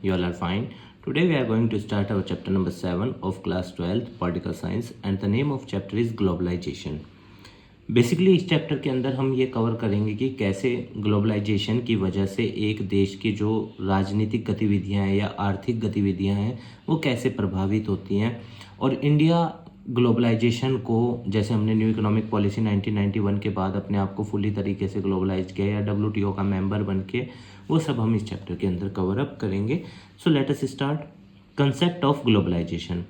You all are fine. Today we are going to start our chapter number 7 of class 12th political science and the name of chapter is globalization. Basically इस chapter के अंदर हम ये cover करेंगे कि कैसे globalisation की वजह से एक देश की जो राजनीतिक गतिविधियां हैं या आर्थिक गतिविधियां हैं वो कैसे प्रभावित होती हैं और इंडिया ग्लोबलाइजेशन को, जैसे हमने न्यू इकोनॉमिक पॉलिसी 1991 के बाद अपने आप को फुली तरीके से ग्लोबलाइज किया या WTO का मेंबर बन के, वो सब हम इस चैप्टर के अंदर कवर अप करेंगे. So let us start. Concept of globalization.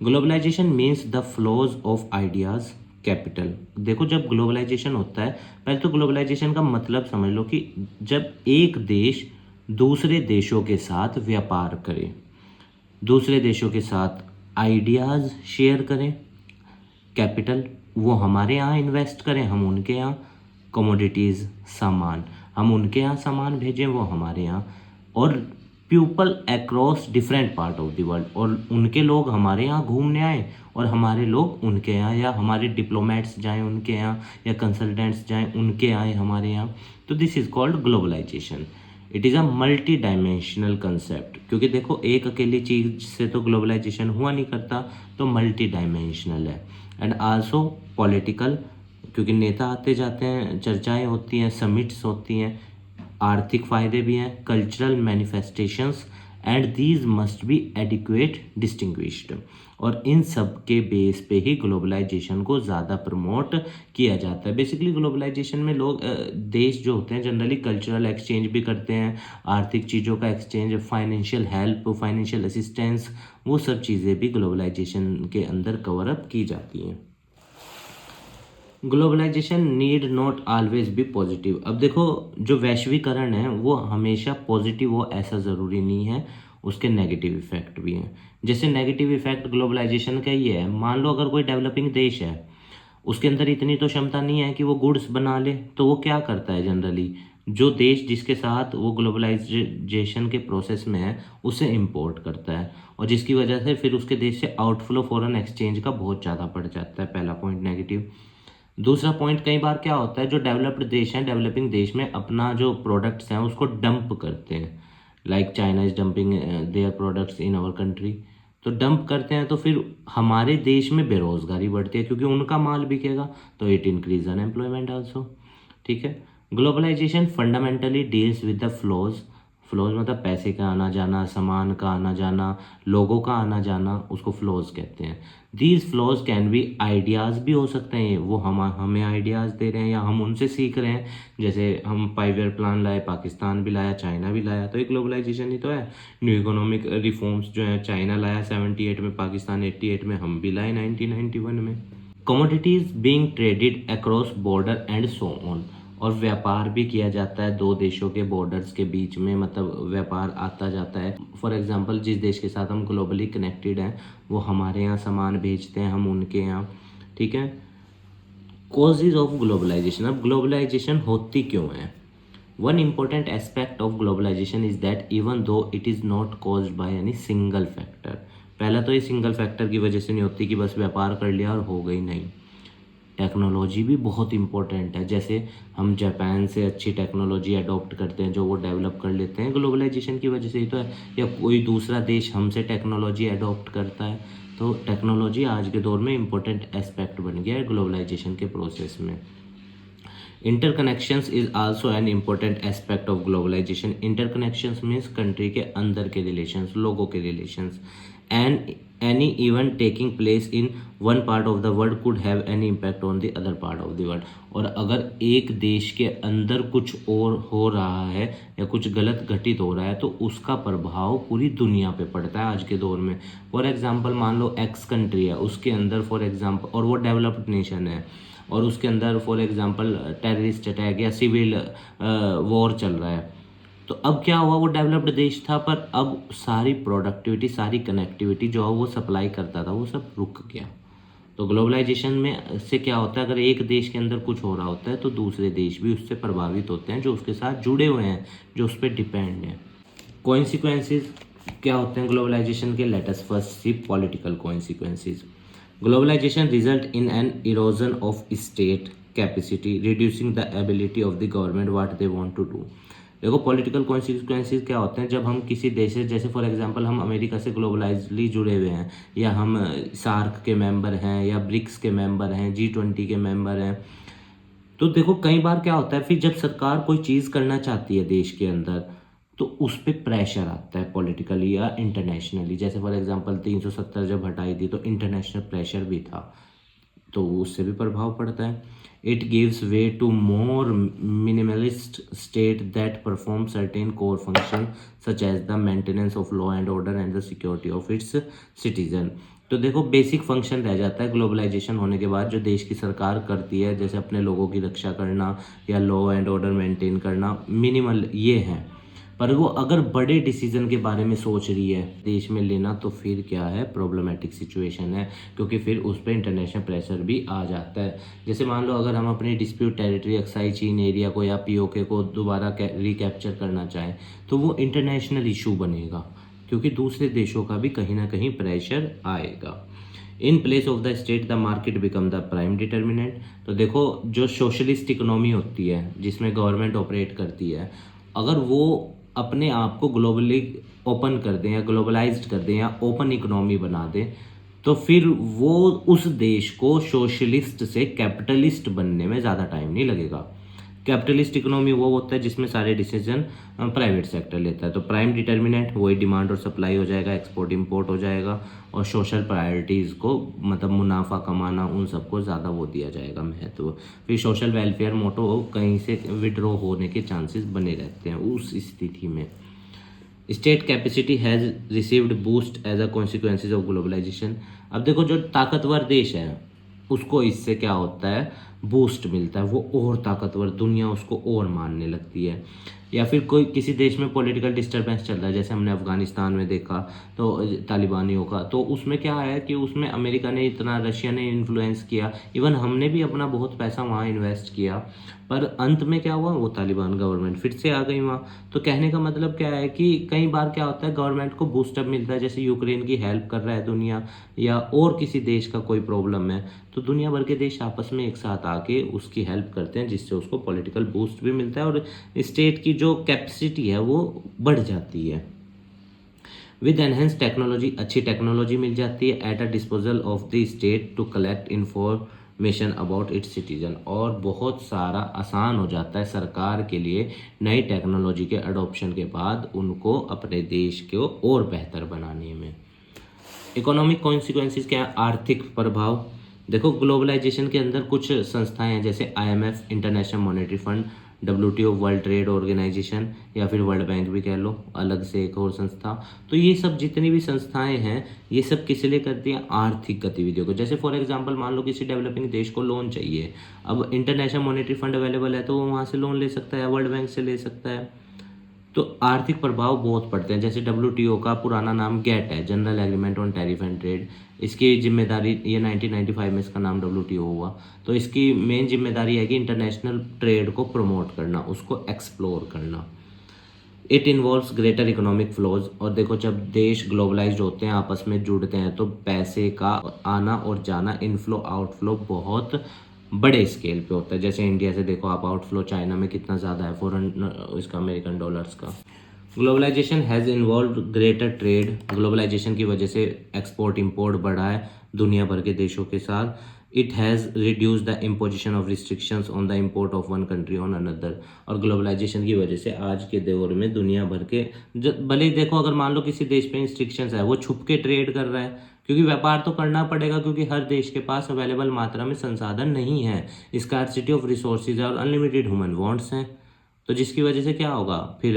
Globalization means the flows of ideas capital. देखो, जब ग्लोबलाइजेशन होता है, पहले तो ग्लोबलाइजेशन का मतलब समझ लो कि जब एक देश दूसरे देशों के साथ व्यापार करे, दूसरे देशों के साथ आइडियाज़ शेयर करें, कैपिटल वो हमारे यहाँ इन्वेस्ट करें, हम उनके यहाँ, कमोडिटीज़ सामान हम उनके यहाँ सामान भेजें, वो हमारे यहाँ, और people across different part of the world, और उनके लोग हमारे यहाँ घूमने आए और हमारे लोग उनके यहाँ, या हमारे डिप्लोमेट्स जाएं उनके यहाँ या कंसल्टेंट्स जाएं उनके आए हमारे यहाँ. तो this is called globalization. It is a multi dimensional concept, क्योंकि देखो एक अकेली चीज़ से तो ग्लोबलाइजेशन हुआ नहीं करता, तो मल्टी डायमेंशनल है. एंड आल्सो पॉलिटिकल, क्योंकि नेता आते जाते हैं, चर्चाएं होती हैं, समिट्स होती हैं, आर्थिक फ़ायदे भी हैं, cultural manifestations, and these must be adequate distinguished. और इन सब के बेस पे ही ग्लोबलाइजेशन को ज़्यादा प्रमोट किया जाता है. बेसिकली ग्लोबलाइजेशन में लोग, देश जो होते हैं जनरली कल्चरल एक्सचेंज भी करते हैं, आर्थिक चीज़ों का exchange, financial help, financial assistance, वो सब चीज़ें भी ग्लोबलाइजेशन के अंदर कवर अप की जाती हैं. Globalization need not always be positive. अब देखो, जो वैश्वीकरण है वो हमेशा पॉजिटिव हो ऐसा ज़रूरी नहीं है, उसके नेगेटिव इफेक्ट भी हैं. जैसे नेगेटिव इफेक्ट ग्लोबलाइजेशन का ये है, मान लो अगर कोई डेवलपिंग देश है, उसके अंदर इतनी तो क्षमता नहीं है कि वो गुड्स बना ले, तो वो क्या करता है जनरली, जो देश जिसके साथ वो ग्लोबलाइजेशन के प्रोसेस में है उसे इम्पोर्ट करता है, और जिसकी वजह से फिर उसके देश से आउटफ्लो फॉरेन एक्सचेंज का बहुत ज़्यादा बढ़ जाता है. पहला पॉइंट नेगेटिव. दूसरा पॉइंट, कई बार क्या होता है, जो डेवलप्ड देश हैं, डेवलपिंग देश में अपना जो प्रोडक्ट्स हैं उसको डंप करते हैं, like China is dumping their products in our country. तो डंप करते हैं तो फिर हमारे देश में बेरोजगारी बढ़ती है, क्योंकि उनका माल बिकेगा, तो इट इंक्रीज अनएम्प्लॉयमेंट आल्सो. ठीक है. Globalization fundamentally deals with the flows. Flows मतलब पैसे का आना जाना, सामान का आना जाना, लोगों का आना जाना, उसको फ्लोज कहते हैं. These flows can be ideas भी हो सकते हैं, वो हमें आइडियाज़ दे रहे हैं या हम उनसे सीख रहे हैं. जैसे हम 5 ईयर प्लान लाए, पाकिस्तान भी लाया, चाइना भी लाया, तो एक ग्लोबलाइजेशन ही तो है. न्यू इकोनॉमिक रिफॉर्म्स जो है, चाइना लाया 78 में, पाकिस्तान 88 में, हम भी लाए 1991 में. Commodities being traded across border and so on. और व्यापार भी किया जाता है दो देशों के बॉर्डर्स के बीच में, मतलब व्यापार आता जाता है. फॉर एग्जांपल, जिस देश के साथ हम ग्लोबली कनेक्टेड हैं वो हमारे यहाँ सामान भेजते हैं, हम उनके यहाँ. ठीक है. Causes of globalization. अब ग्लोबलाइजेशन होती क्यों है? One important aspect of globalization is that even though it is not caused by any single factor. पहला तो ये सिंगल फैक्टर की वजह से नहीं होती कि बस व्यापार कर लिया और हो गई, नहीं. टेक्नोलॉजी भी बहुत इंपॉर्टेंट है. जैसे हम जापान से अच्छी टेक्नोलॉजी अडॉप्ट करते हैं, जो वो डेवलप कर लेते हैं, ग्लोबलाइजेशन की वजह से ही तो है. या कोई दूसरा देश हमसे टेक्नोलॉजी अडॉप्ट करता है, तो टेक्नोलॉजी आज के दौर में इंपॉर्टेंट एस्पेक्ट बन गया है ग्लोबलाइजेशन के प्रोसेस में. Interconnections is also an important aspect of globalization. Interconnections means country के अंदर के रिलेशंस, लोगों के relations. And any event taking place in one part of the world could have any impact on the other part of the world. और अगर एक देश के अंदर कुछ और हो रहा है या कुछ गलत घटित हो रहा है, तो उसका प्रभाव पूरी दुनिया पे पड़ता है आज के दौर में. फॉर एग्जांपल, मान लो एक्स कंट्री है, उसके अंदर फॉर एग्जांपल, और वो डेवलप्ड नेशन है, और उसके अंदर फॉर एग्जांपल टेररिस्ट अटैक या सिविल वॉर चल रहा है, तो अब क्या हुआ, वो डेवलप्ड देश था, पर अब सारी प्रोडक्टिविटी, सारी कनेक्टिविटी जो वो सप्लाई करता था, वो सब रुक गया. तो ग्लोबलाइजेशन में से क्या होता है, अगर एक देश के अंदर कुछ हो रहा होता है तो दूसरे देश भी उससे प्रभावित होते हैं, जो उसके साथ जुड़े हुए हैं, जो उस पर डिपेंड हैं. कॉन्सिक्वेंसेस क्या होते हैं ग्लोबलाइजेशन के? Let us first see political consequences. Globalization result in an erosion of state capacity, reducing the ability of the government what they want to do. देखो पॉलिटिकल कॉन्सिक्वेंसेस क्या होते हैं जब हम किसी देश से, जैसे फॉर एग्जांपल हम अमेरिका से ग्लोबलाइजली जुड़े हुए हैं, या हम सार्क के मेंबर हैं, या ब्रिक्स के मेंबर हैं, G20 के मेंबर हैं, तो देखो कई बार क्या होता है, फिर जब सरकार कोई चीज़ करना चाहती है देश के अंदर, तो उस पर प्रेशर आता है पॉलिटिकली या इंटरनेशनली। जैसे फॉर एग्जांपल 370 जब हटाई थी तो इंटरनेशनल प्रेशर भी था, तो उससे भी प्रभाव पड़ता है। It gives way to more minimalist state that perform certain core function such as the maintenance of law and order and the security of its citizen. तो देखो बेसिक फंक्शन रह जाता है ग्लोबलाइजेशन होने के बाद जो देश की सरकार करती है, जैसे अपने लोगों की रक्षा करना या लॉ एंड ऑर्डर मेंटेन करना, मिनिमल ये है। पर वो अगर बड़े डिसीजन के बारे में सोच रही है देश में लेना, तो फिर क्या है, प्रॉब्लमेटिक सिचुएशन है, क्योंकि फिर उस पर इंटरनेशनल प्रेशर भी आ जाता है। जैसे मान लो अगर हम अपनी डिस्प्यूट टेरिटरी अक्साई चीन एरिया को या POK को दोबारा रिकैप्चर करना चाहें, तो वो इंटरनेशनल इशू बनेगा, क्योंकि दूसरे देशों का भी कहीं ना कहीं प्रेशर आएगा। In place of the state the market become the prime determinant. तो देखो जो सोशलिस्ट इकोनॉमी होती है जिसमें गवर्नमेंट ऑपरेट करती है, अगर वो अपने आप को ग्लोबली ओपन कर दें या ग्लोबलाइज्ड कर दें या ओपन इकोनॉमी बना दें, तो फिर वो उस देश को सोशलिस्ट से कैपिटलिस्ट बनने में ज़्यादा टाइम नहीं लगेगा। कैपिटलिस्ट इकोनॉमी वो होता है जिसमें सारे डिसीजन प्राइवेट सेक्टर लेता है, तो प्राइम डिटर्मिनेंट वही डिमांड और सप्लाई हो जाएगा, एक्सपोर्ट इंपोर्ट हो जाएगा, और सोशल प्रायोरिटीज़ को मतलब मुनाफा कमाना उन सबको ज़्यादा वो दिया जाएगा महत्व। फिर सोशल वेलफेयर मोटो कहीं से विड्रॉ होने के चांसेस बने रहते हैं उस स्थिति में। State capacity has received boost as a consequences of globalization. अब देखो जो ताकतवर देश है उसको इससे क्या होता है, बूस्ट मिलता है, वो और ताकतवर, दुनिया उसको और मानने लगती है। या फिर कोई किसी देश में पॉलिटिकल डिस्टर्बेंस चल रहा है, जैसे हमने अफगानिस्तान में देखा तो तालिबानियों का, तो उसमें क्या है कि उसमें अमेरिका ने इतना, रशिया ने इन्फ्लुएंस किया, इवन हमने भी अपना बहुत पैसा वहाँ इन्वेस्ट किया, पर अंत में क्या हुआ, वो तालिबान गवर्नमेंट फिर से आ गई वहाँ। तो कहने का मतलब क्या है कि कई बार क्या होता है, गवर्नमेंट को बूस्टअप मिलता है, जैसे यूक्रेन की हेल्प कर रहा है दुनिया, या और किसी देश का कोई प्रॉब्लम है, तो दुनिया भर के देश आपस में एक साथ आके उसकी हेल्प करते हैं, जिससे उसको पॉलिटिकल बूस्ट भी मिलता है और स्टेट की जो कैपेसिटी है वो बढ़ जाती है। विद एनहेंस टेक्नोलॉजी, अच्छी टेक्नोलॉजी मिल जाती है at a disposal of the state to collect information about its citizen, और बहुत सारा आसान हो जाता है सरकार के लिए नई टेक्नोलॉजी के अडॉप्शन के बाद उनको अपने देश को और बेहतर बनाने में। इकोनॉमिक कॉन्सिक्वेंसेस क्या है, आर्थिक प्रभाव। देखो ग्लोबलाइजेशन के अंदर कुछ संस्थाएं हैं, जैसे IMF, international monetary fund, WTO, world trade organization, या फिर वर्ल्ड बैंक भी कह लो, अलग से एक और संस्था। तो ये सब जितनी भी संस्थाएं हैं, ये सब किस लिए करती हैं, आर्थिक गतिविधियों को। जैसे फॉर एग्जांपल मान लो किसी डेवलपिंग देश को लोन चाहिए, अब इंटरनेशनल मॉनेटरी फंड अवेलेबल है तो वो वहाँ से लोन ले सकता है, वर्ल्ड बैंक से ले सकता है। तो आर्थिक प्रभाव बहुत पड़ते हैं। जैसे WTO का पुराना नाम GATT है, general agreement on tariff and trade, इसकी जिम्मेदारी, ये 1995 में इसका नाम WTO हुआ, तो इसकी मेन जिम्मेदारी है कि इंटरनेशनल ट्रेड को प्रमोट करना, उसको एक्सप्लोर करना। It involves greater economic flows, और देखो जब देश ग्लोबलाइज्ड होते हैं, आपस में जुड़ते हैं, तो पैसे का आना और जाना, इनफ्लो आउटफ्लो बहुत बड़े स्केल पे होता है। जैसे इंडिया से देखो आप, आउटफ्लो चाइना में कितना ज़्यादा है, फॉरेन इसका अमेरिकन डॉलर्स का। Globalization has involve greater trade, globalization की वजह से एक्सपोर्ट इंपोर्ट बढ़ा है दुनिया भर के देशों के साथ। It has reduce the imposition of restrictions on the import of one country on another, और ग्लोबलाइजेशन की वजह से आज के दौर में दुनिया भर के भले ही देखो, अगर मान लो किसी देश पे रिस्ट्रिक्शंस है, वो छुप के ट्रेड कर रहा है, क्योंकि व्यापार तो करना पड़ेगा, क्योंकि हर देश के पास अवेलेबल मात्रा में संसाधन नहीं है, स्कार्सिटी ऑफ रिसोर्सेज है और अनलिमिटेड ह्यूमन वांट्स हैं। तो जिसकी वजह से क्या होगा, फिर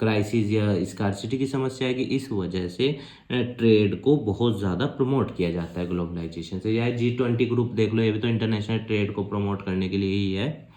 क्राइसिस या स्कार्सिटी की समस्या आएगी। इस वजह से ट्रेड को बहुत ज़्यादा प्रमोट किया जाता है ग्लोबलाइजेशन से। या G20 ग्रुप देख लो, ये भी तो इंटरनेशनल ट्रेड को प्रमोट करने के लिए ही है।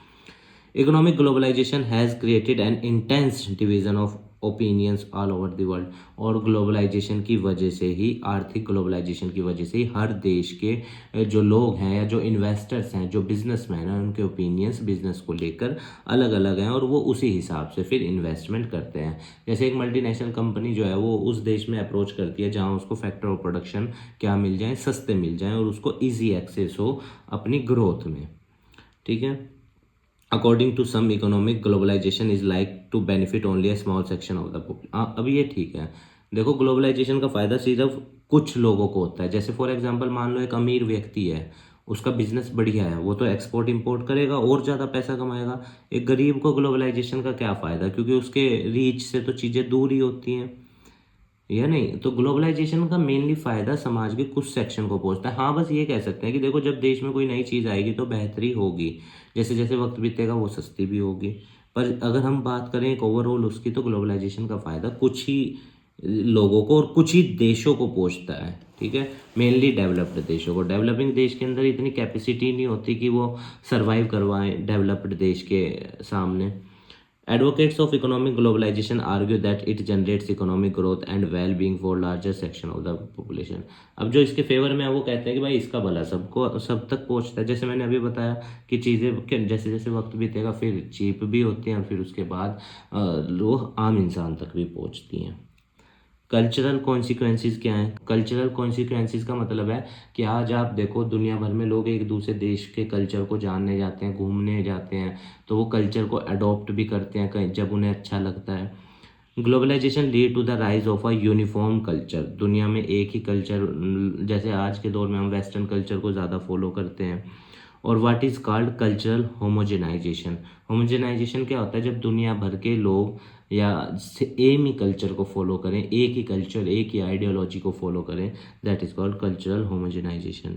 Economic globalization has created an intense division of opinions all over the world, और ग्लोबलाइजेशन की वजह से ही, आर्थिक ग्लोबलाइजेशन की वजह से ही हर देश के जो लोग हैं या जो इन्वेस्टर्स हैं, जो बिजनेसमैन हैं, उनके ओपिनियंस बिजनेस को लेकर अलग अलग हैं, और वो उसी हिसाब से फिर इन्वेस्टमेंट करते हैं। जैसे एक मल्टीनेशनल कंपनी जो है वो उस देश में अप्रोच करती है जहाँ उसको फैक्टर ऑफ प्रोडक्शन क्या मिल जाए, सस्ते मिल जाएँ, और उसको ईजी एक्सेस हो अपनी ग्रोथ में, ठीक है। According to some economic globalization is like to benefit only a small section of the population. अब ये ठीक है, देखो ग्लोबलाइजेशन का फ़ायदा सिर्फ कुछ लोगों को होता है। जैसे फॉर एग्जांपल मान लो एक अमीर व्यक्ति है, उसका बिजनेस बढ़िया है, वो तो एक्सपोर्ट इंपोर्ट करेगा और ज़्यादा पैसा कमाएगा। एक गरीब को ग्लोबलाइजेशन का क्या फ़ायदा, क्योंकि उसके रीच से तो चीज़ें दूर ही होती हैं, या नहीं। तो ग्लोबलाइजेशन का मेनली फ़ायदा समाज के कुछ सेक्शन को पहुंचता है। हाँ, बस ये कह सकते हैं कि देखो जब देश में कोई नई चीज़ आएगी तो बेहतरी होगी, जैसे जैसे वक्त बीतेगा वो सस्ती भी होगी। पर अगर हम बात करें एक ओवरऑल उसकी, तो ग्लोबलाइजेशन का फ़ायदा कुछ ही लोगों को और कुछ ही देशों को पहुंचता है, ठीक है। मेनली डेवलप्ड देशों को। डेवलपिंग देश के अंदर इतनी कैपेसिटी नहीं होती कि वो सर्वाइव करवाएं डेवलप्ड देश के सामने। Advocates of economic globalization argue that it generates economic growth and well-being for larger section of the population। अब जो इसके फेवर में है वो कहते हैं कि भाई इसका भला सबको सब तक पहुंचता है। जैसे मैंने अभी बताया कि चीज़ें जैसे जैसे वक्त बीतेगा फिर चीप भी होती हैं और फिर उसके बाद लोग आम इंसान तक भी पहुंचती हैं। कल्चरल कॉन्सिक्वेंसेस क्या हैं? कल्चरल कॉन्सिक्वेंसेस का मतलब है कि आज आप देखो दुनिया भर में लोग एक दूसरे देश के कल्चर को जानने जाते हैं, घूमने जाते हैं, तो वो कल्चर को अडॉप्ट भी करते हैं कहीं जब उन्हें अच्छा लगता है। Globalization lead to the rise of a uniform culture. दुनिया में एक ही कल्चर, जैसे आज के दौर में हम वेस्टर्न कल्चर को ज़्यादा फॉलो करते हैं। और what is called cultural homogenization. Homogenization क्या होता है? जब दुनिया भर के लोग या सेम ही कल्चर को फॉलो करें, एक ही कल्चर एक ही आइडियोलॉजी को फॉलो करें, that is called cultural homogenization.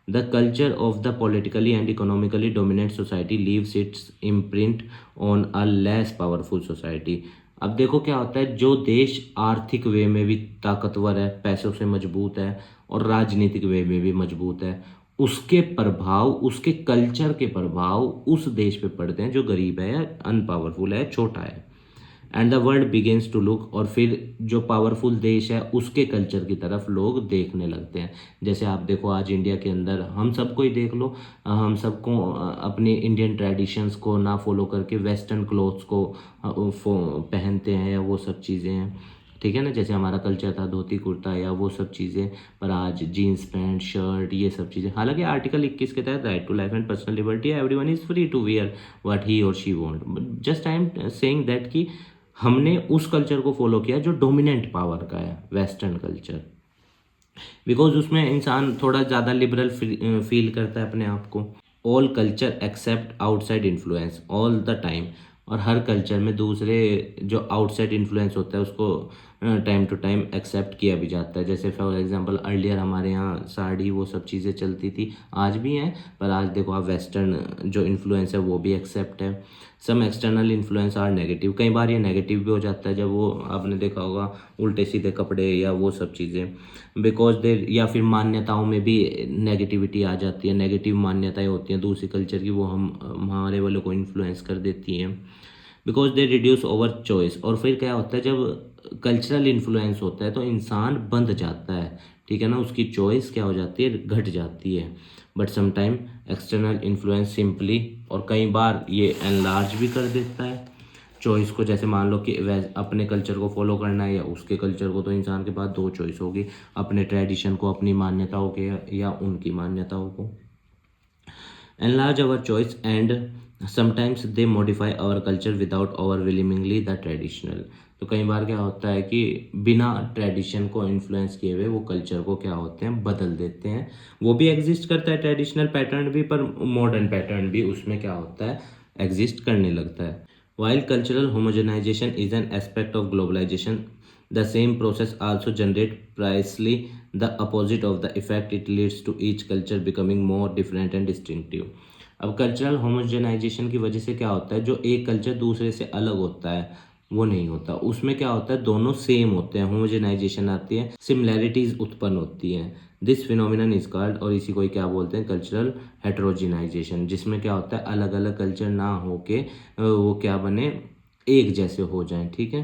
The culture of the politically and economically dominant society leaves its imprint on a less powerful society. अब देखो क्या होता है, जो देश आर्थिक वे में भी ताकतवर है, पैसों से मजबूत है और राजनीतिक वे में भी मजबूत है, उसके प्रभाव, उसके कल्चर के प्रभाव उस देश पे पड़ते हैं जो गरीब है या अनपावरफुल है, छोटा है। And the world begins to look, और फिर जो पावरफुल देश है उसके कल्चर की तरफ लोग देखने लगते हैं। जैसे आप देखो आज इंडिया के अंदर हम सबको ही देख लो, हम सबको अपने इंडियन ट्रेडिशंस को ना फॉलो करके वेस्टर्न क्लोथ्स को पहनते हैं या वो सब चीज़ें हैं, ठीक है ना। जैसे हमारा कल्चर था धोती कुर्ता या वो सब चीज़ें, पर आज जीन्स पैंट शर्ट ये सब चीज़ें। हालांकि आर्टिकल 21 के तहत right to life and personal liberty, everyone is free to wear what he और she want. Just I am saying that कि हमने उस कल्चर को फॉलो किया जो डोमिनेंट पावर का है, वेस्टर्न कल्चर, बिकॉज उसमें इंसान थोड़ा ज़्यादा लिबरल फील करता है अपने आप को। All culture accept outside influence all the time, और हर कल्चर में दूसरे जो आउटसाइड इन्फ्लुएंस होता है उसको टाइम टू टाइम एक्सेप्ट किया भी जाता है। जैसे फॉर एग्जांपल अर्लियर हमारे यहाँ साड़ी वो सब चीज़ें चलती थी, आज भी हैं, पर आज देखो आप वेस्टर्न जो इन्फ्लुएंस है वो भी एक्सेप्ट है। Some external influence are negative, कई बार ये नेगेटिव भी हो जाता है जब वो आपने देखा होगा उल्टे सीधे कपड़े या वो सब चीज़ें, बिकॉज देर, या फिर मान्यताओं में भी नेगेटिविटी आ जाती है, नेगेटिव मान्यताएं होती हैं दूसरी कल्चर की, वो हमारे वालों को इन्फ्लुएंस कर देती हैं, because they reduce over choice. और फिर क्या होता है जब कल्चरल इन्फ्लुएंस होता है तो इंसान बंध जाता है, ठीक है ना, उसकी चॉइस क्या हो जाती है, घट जाती है। But sometime external influence simply, और कई बार ये एनलार्ज भी कर देता है चॉइस को। जैसे मान लो कि अपने कल्चर को फॉलो करना है या उसके कल्चर को, तो इंसान के पास दो चॉइस होगी, अपने ट्रेडिशन को, अपनी मान्यताओं के या उनकी मान्यताओं को। enlarge our choice and sometimes they modify our culture without overwhelmingly the traditional। तो कई बार क्या होता है कि बिना ट्रेडिशन को इन्फ्लुएंस किए हुए वो कल्चर को क्या होते हैं, बदल देते हैं। वो भी एग्जिस्ट करता है ट्रेडिशनल पैटर्न भी, पर मॉडर्न पैटर्न भी उसमें क्या होता है, एग्जिस्ट करने लगता है। While cultural homogenization is an aspect of globalization, the same process also generates precisely the opposite of the effect it leads to, each culture becoming more different and distinctive। अब cultural homogenization की वजह से क्या होता है, जो एक culture दूसरे से अलग होता है वो नहीं होता, उसमें क्या होता है, दोनों सेम होते हैं, होमोजेनाइजेशन आती है, सिमिलैरिटीज उत्पन्न होती हैं। दिस फिनोमिनन इज कॉल्ड, और इसी को क्या बोलते हैं, कल्चरल हेट्रोजिनाइजेशन, जिसमें क्या होता है अलग अलग कल्चर ना होके वो क्या बने, एक जैसे हो जाएं, ठीक है।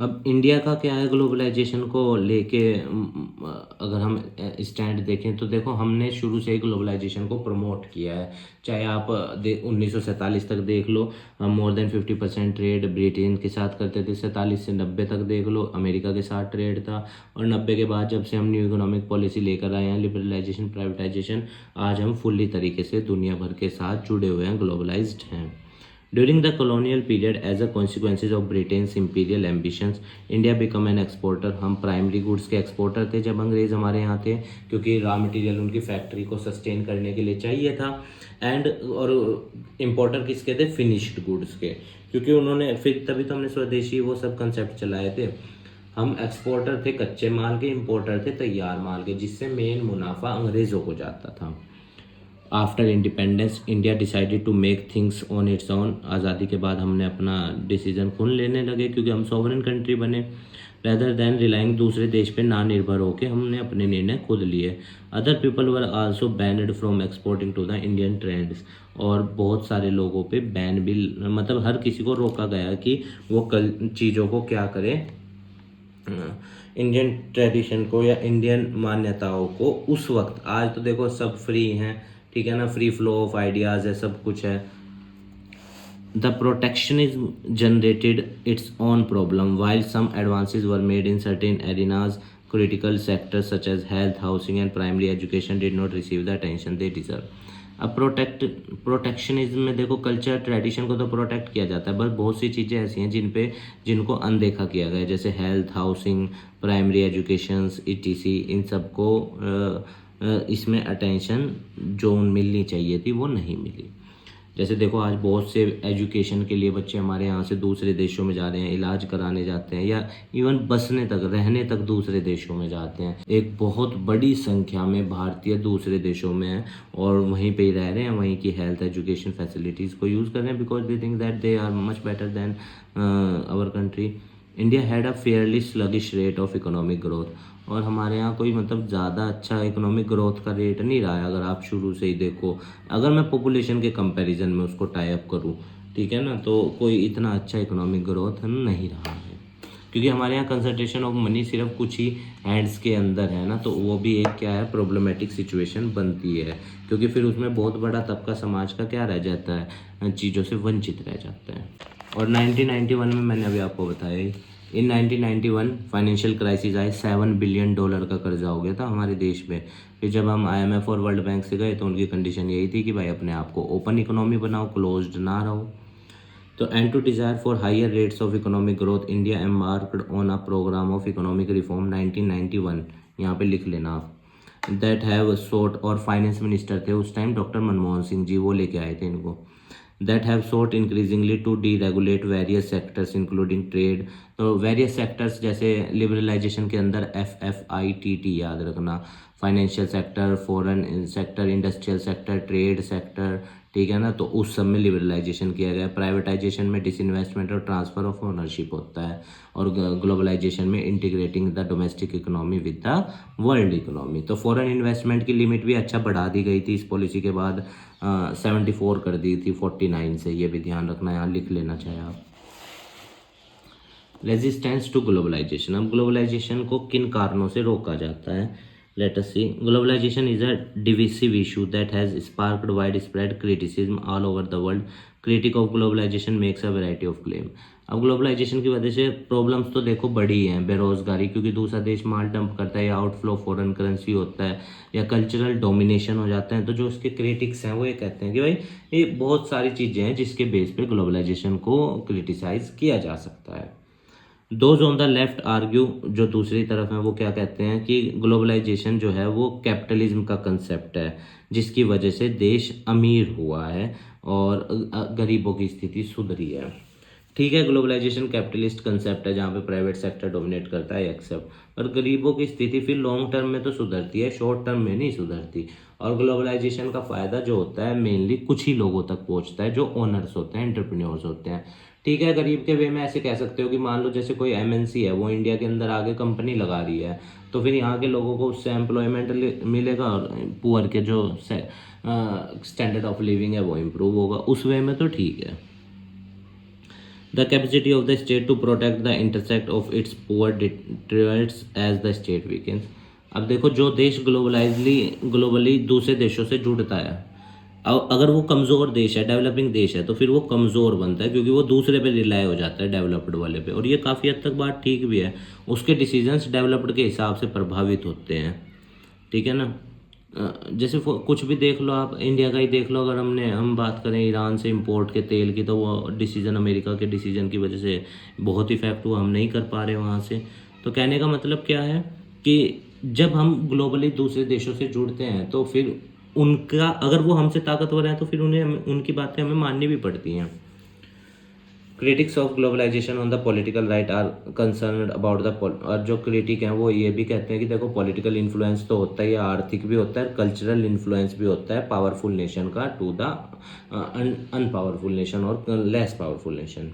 अब इंडिया का क्या है ग्लोबलाइजेशन को लेके, अगर हम स्टैंड देखें तो देखो हमने शुरू से ही ग्लोबलाइजेशन को प्रमोट किया है। चाहे आप 1947 तक देख लो, हम मोर देन 50% ट्रेड ब्रिटेन के साथ करते थे। 47 से 90 तक देख लो, अमेरिका के साथ ट्रेड था। और 90 के बाद जब से हम न्यू इकोनॉमिक पॉलिसी लेकर आए हैं, लिबरलाइजेशन, प्राइवेटाइजेशन, आज हम फुल्ली तरीके से दुनिया भर के साथ जुड़े हुए हैं, ग्लोबलाइज्ड हैं। During the colonial period, as a consequences of Britain's imperial ambitions, India became an exporter। हम प्राइमरी गुड्स के एक्सपोर्टर थे जब अंग्रेज़ हमारे यहाँ थे, क्योंकि रॉ मटेरियल उनकी फैक्ट्री को सस्टेन करने के लिए चाहिए था। और इम्पोर्टर किसके थे? फिनिश्ड गुड्स के, क्योंकि उन्होंने फिर तभी तो हमने स्वदेशी वो सब कंसेप्ट चलाए थे। हम एक्सपोर्टर थे कच्चे माल के, इम्पोर्टर थे तैयार माल के, जिससे मेन मुनाफा अंग्रेज़ों को जाता था। After independence India decided to make things on its own. आज़ादी के बाद हमने अपना डिसीजन खुद लेने लगे, क्योंकि हम सॉवरेन कंट्री बने। रेदर देन रिलाइंग दूसरे देश पे ना निर्भर होकर हमने अपने निर्णय खुद लिए। Other people were also banned from exporting to the Indian trends. और बहुत सारे लोगों पे बैन भी, मतलब हर किसी को रोका गया कि वो कल चीज़ों को क्या करे, इंडियन ट्रेडिशन को या इंडियन मान्यताओं को उस वक्त। आज तो देखो सब फ्री हैं, ठीक है ना, फ्री फ्लो ऑफ आइडियाज़ है, सब कुछ है। The protectionism generated its own problem while some advances were made in certain arenas. Critical sectors such as health, housing and primary education did not receive the attention they deserve. अब protectionism में देखो culture tradition को तो protect किया जाता है, बस बहुत सी चीज़ें ऐसी हैं जिनको अनदेखा किया गया है, जैसे health, housing, primary educations, etc, इन सबको इसमें अटेंशन जो मिलनी चाहिए थी वो नहीं मिली। जैसे देखो आज बहुत से एजुकेशन के लिए बच्चे हमारे यहाँ से दूसरे देशों में जा रहे हैं, इलाज कराने जाते हैं, या इवन बसने तक, रहने तक दूसरे देशों में जाते हैं। एक बहुत बड़ी संख्या में भारतीय दूसरे देशों में हैं और वहीं पे ही रह रहे हैं, वहीं की हेल्थ एजुकेशन फैसिलिटीज़ को यूज़ कर रहे हैं, because they think that they are much better than our country. India had a fairly sluggish rate of economic growth. और हमारे यहाँ कोई मतलब ज़्यादा अच्छा इकोनॉमिक ग्रोथ का रेट नहीं रहा है, अगर आप शुरू से ही देखो। अगर मैं पॉपुलेशन के कंपैरिजन में उसको टाई अप करूँ, ठीक है ना, तो कोई इतना अच्छा इकोनॉमिक ग्रोथ नहीं रहा है, क्योंकि हमारे यहाँ कंसंट्रेशन ऑफ मनी सिर्फ कुछ ही हैंड्स के अंदर है ना, तो वो भी एक क्या है, प्रॉब्लमेटिक सिचुएशन बनती है, क्योंकि फिर उसमें बहुत बड़ा तबका समाज का क्या रह जाता है, चीज़ों से वंचित रह जाता है। और 1991 में मैंने अभी आपको बताया, इन 1991 फाइनेंशियल क्राइसिस आई, $7 बिलियन का कर्जा हो गया था हमारे देश में। फिर जब हम IMF और वर्ल्ड बैंक से गए तो उनकी कंडीशन यही थी कि भाई अपने आप को ओपन इकोनॉमी बनाओ, क्लोज्ड ना रहो। तो and to desire for higher rates of economic growth, India embarked on a program of economic reform 1991, यहाँ पे लिख लेना आप, दैट हैव सोट, और फाइनेंस मिनिस्टर थे उस टाइम डॉक्टर मनमोहन सिंह जी, वो लेके आए थे इनको। that have sought increasingly to deregulate various sectors including trade। तो वेरियस सेक्टर्स जैसे लिबरलाइजेशन के अंदर FFITT याद रखना, financial sector, foreign sector, industrial sector, trade sector, ठीक है ना, तो उस सब में लिबरलाइजेशन किया गया। प्राइवेटाइजेशन में डिसइन्वेस्टमेंट और ट्रांसफर ऑफ ओनरशिप होता है, और ग्लोबलाइजेशन में integrating the domestic economy with the world economy. तो फॉरेन इन्वेस्टमेंट की लिमिट भी अच्छा बढ़ा दी गई थी इस पॉलिसी के बाद, 74 कर दी थी 49 से, ये भी ध्यान रखना, यहाँ लिख लेना चाहिए आप। रेजिस्टेंस टू ग्लोबलाइजेशन, अब ग्लोबलाइजेशन को किन कारणों से रोका जाता है, let us see. Globalization is a divisive issue that has sparked wide spread criticism all over the world. Critic of globalization makes a variety of claim. अब ग्लोबलाइजेशन की वजह से प्रॉब्लम्स तो देखो बड़ी हैं, बेरोजगारी, क्योंकि दूसरा देश माल डंप करता है, या आउटफ्लो फॉरेन करेंसी होता है, या कल्चरल डोमिनेशन हो जाता है। तो जो उसके क्रिटिक्स हैं वो ये कहते हैं कि भाई ये बहुत सारी चीज़ें हैं जिसके बेस पे ग्लोबलाइजेशन को क्रिटिसाइज किया जा सकता है। Those on the left argue, जो दूसरी तरफ हैं वो क्या कहते हैं कि ग्लोबलाइजेशन जो है वो कैपिटलिज्म का कंसेप्ट है, जिसकी वजह से देश अमीर हुआ है और गरीबों की स्थिति सुधरी है। ठीक है, ग्लोबलाइजेशन कैपिटलिस्ट कंसेप्ट है जहाँ पे प्राइवेट सेक्टर डोमिनेट करता है, एक्सेप्ट, पर गरीबों की स्थिति फिर लॉन्ग टर्म में तो सुधरती है, शॉर्ट टर्म में नहीं सुधरती। और ग्लोबलाइजेशन का फ़ायदा जो होता है मेनली कुछ ही लोगों तक पहुँचता है, जो ओनर्स होते हैं, एंटरप्रेन्योर्स होते हैं। ठीक है, गरीब के वे में ऐसे कह सकते हो कि मान लो जैसे कोई MNC है, वो इंडिया के अंदर आगे कंपनी लगा रही है, तो फिर यहाँ के लोगों को उससे एम्प्लॉयमेंट मिलेगा, और पुअर के जो स्टैंडर्ड ऑफ लिविंग है वो इम्प्रूव होगा, उस वे में तो ठीक है। The capacity of the state to protect the intersect of its poor distributes as the state weakens. अब देखो, जो देश ग्लोबली दूसरे देशों से जुड़ता है, अगर वो कमज़ोर देश है, डेवलपिंग देश है, तो फिर वो कमज़ोर बनता है क्योंकि वो दूसरे पे रिलाय हो जाता है, डेवलप्ड वाले पे। और ये काफ़ी हद तक बात ठीक भी है, उसके डिसीजंस डेवलप्ड के हिसाब से प्रभावित होते हैं, ठीक है ना। जैसे कुछ भी देख लो आप, इंडिया का ही देख लो, अगर हम बात करें ईरान से इंपोर्ट के तेल की, तो वो डिसीजन अमेरिका के डिसीजन की वजह से बहुत इफेक्ट हुआ, हम नहीं कर पा रहे वहाँ से। तो कहने का मतलब क्या है कि जब हम ग्लोबली दूसरे देशों से जुड़ते हैं तो फिर उनका, अगर वो हमसे ताकतवर हैं तो फिर उनकी बातें हमें माननी भी पड़ती हैं। Critics of globalization on the political right are concerned about the, और जो क्रिटिक हैं वो ये भी कहते हैं कि देखो, पॉलिटिकल इन्फ्लुएंस तो होता है, या आर्थिक भी होता है, कल्चरल इन्फ्लुएंस भी होता है पावरफुल नेशन का टू द अनपावरफुल नेशन और लेस पावरफुल नेशन।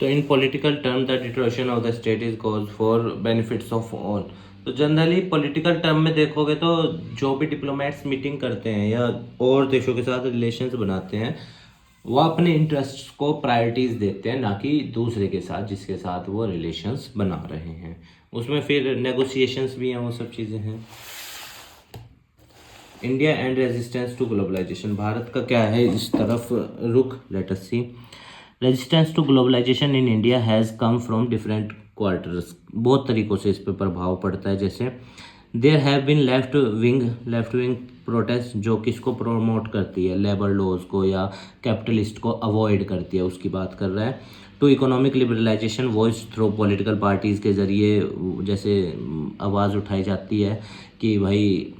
तो इन political term the deterioration of the state is cause for benefits of all. तो जनरली पॉलिटिकल टर्म में देखोगे तो जो भी डिप्लोमेट्स मीटिंग करते हैं या और देशों के साथ रिलेशंस बनाते हैं, वो अपने इंटरेस्ट्स को प्रायोरिटीज देते हैं, ना कि दूसरे के साथ जिसके साथ वो रिलेशंस बना रहे हैं। उसमें फिर नेगोशिएशंस भी हैं, वो सब चीज़ें हैं। India and resistance to globalization, Bharat का क्या है इस तरफ रुख, let us see. Resistance to globalization in India has come from different quarters, बहुत तरीक़ों से इस पर प्रभाव पड़ता है। जैसे there have been left wing protest, जो किसको प्रमोट करती है, लेबर लॉज को या कैपिटलिस्ट को अवॉइड करती है, उसकी बात कर रहा है। To economic liberalization voice through political parties के ज़रिए जैसे आवाज़ उठाई जाती है कि भाई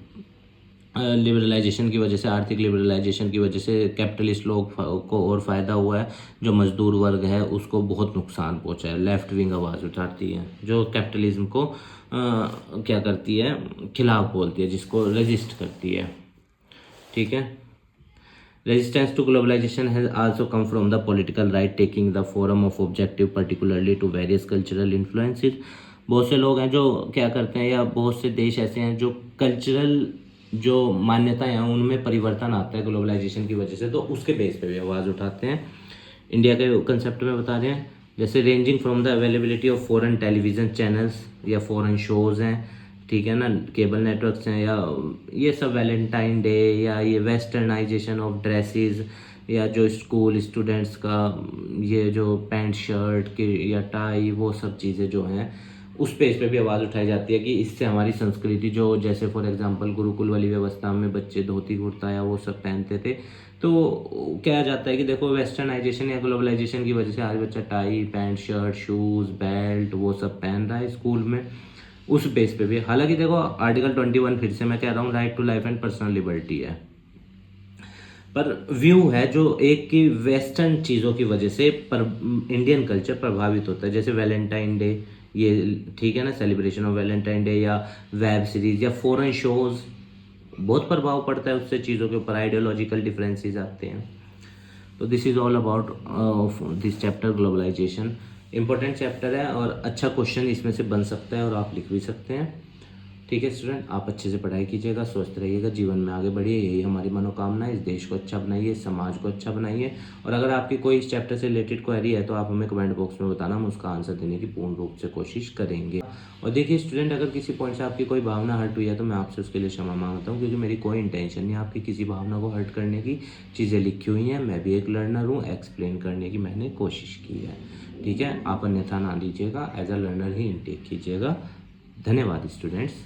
लिबरलाइजेशन की वजह से, आर्थिक लिबरलाइजेशन की वजह से कैपिटलिस्ट लोग को और फ़ायदा हुआ है, जो मज़दूर वर्ग है उसको बहुत नुकसान पहुंचा है। लेफ़्ट विंग आवाज़ उठाती है, जो कैपिटलिज्म को क्या करती है, खिलाफ बोलती है, जिसको रेजिस्ट करती है, ठीक है। Resistance to globalization has also come from the political right taking the forum of objective particularly to various cultural influences. बहुत से लोग हैं जो क्या करते हैं, या बहुत से देश ऐसे हैं जो कल्चरल जो मान्यताएं हैं उनमें परिवर्तन आता है ग्लोबलाइजेशन की वजह से, तो उसके बेस पे भी आवाज़ उठाते हैं। इंडिया के कंसेप्ट में बता रहे हैं, जैसे ranging from the availability of foreign television channels या फॉरेन शोज़ हैं, ठीक है ना, केबल नेटवर्क्स हैं, या ये सब वैलेंटाइन डे, या ये वेस्टर्नाइजेशन ऑफ ड्रेसेस, या जो स्कूल स्टूडेंट्स का ये जो पैंट शर्ट की या टाई, वो सब चीज़ें जो हैं उस पेज पे भी आवाज़ उठाई जाती है कि इससे हमारी संस्कृति, जो जैसे फॉर एग्जांपल गुरुकुल वाली व्यवस्था में बच्चे धोती कुर्ता या वो सब पहनते थे, तो क्या जाता है कि देखो वेस्टर्नाइजेशन या ग्लोबलाइजेशन की वजह से आज बच्चा tie pant shirt shoes belt वो सब पहन रहा है स्कूल में, उस बेस पे भी। हालांकि देखो आर्टिकल 21 फिर से मैं कह रहा हूँ, right to life and personal liberty है, पर व्यू है जो एक की वेस्टर्न चीज़ों की वजह से इंडियन कल्चर प्रभावित होता है। जैसे वैलेंटाइन डे, ये ठीक है ना, सेलिब्रेशन ऑफ वैलेंटाइन डे, या वेब सीरीज या फॉरेन शोज़, बहुत प्रभाव पड़ता है उससे, चीज़ों के ऊपर आइडियोलॉजिकल डिफरेंसेस आते हैं। तो this is all about this chapter globalization. Important chapter है और अच्छा क्वेश्चन इसमें से बन सकता है और आप लिख भी सकते हैं, ठीक है स्टूडेंट। आप अच्छे से पढ़ाई कीजिएगा, स्वस्थ रहिएगा, जीवन में आगे बढ़िए, यही हमारी मनोकामना है। इस देश को अच्छा बनाइए, समाज को अच्छा बनाइए। और अगर आपकी कोई इस चैप्टर से रिलेटेड क्वेरी है तो आप हमें कमेंट बॉक्स में बताना, हम उसका आंसर देने की पूर्ण रूप से कोशिश करेंगे। और देखिए स्टूडेंट, अगर किसी पॉइंट से आपकी कोई भावना हर्ट हुई है तो मैं आपसे उसके लिए क्षमा मांगता हूँ, क्योंकि मेरी कोई इंटेंशन नहीं आपकी किसी भावना को हर्ट करने की। चीज़ें लिखी हुई हैं, मैं भी एक लर्नर हूँ, एक्सप्लेन करने की मैंने कोशिश की है, ठीक है। आप अन्यथा ना लीजिएगा, एज अ लर्नर ही इनटेक कीजिएगा। धन्यवाद स्टूडेंट्स।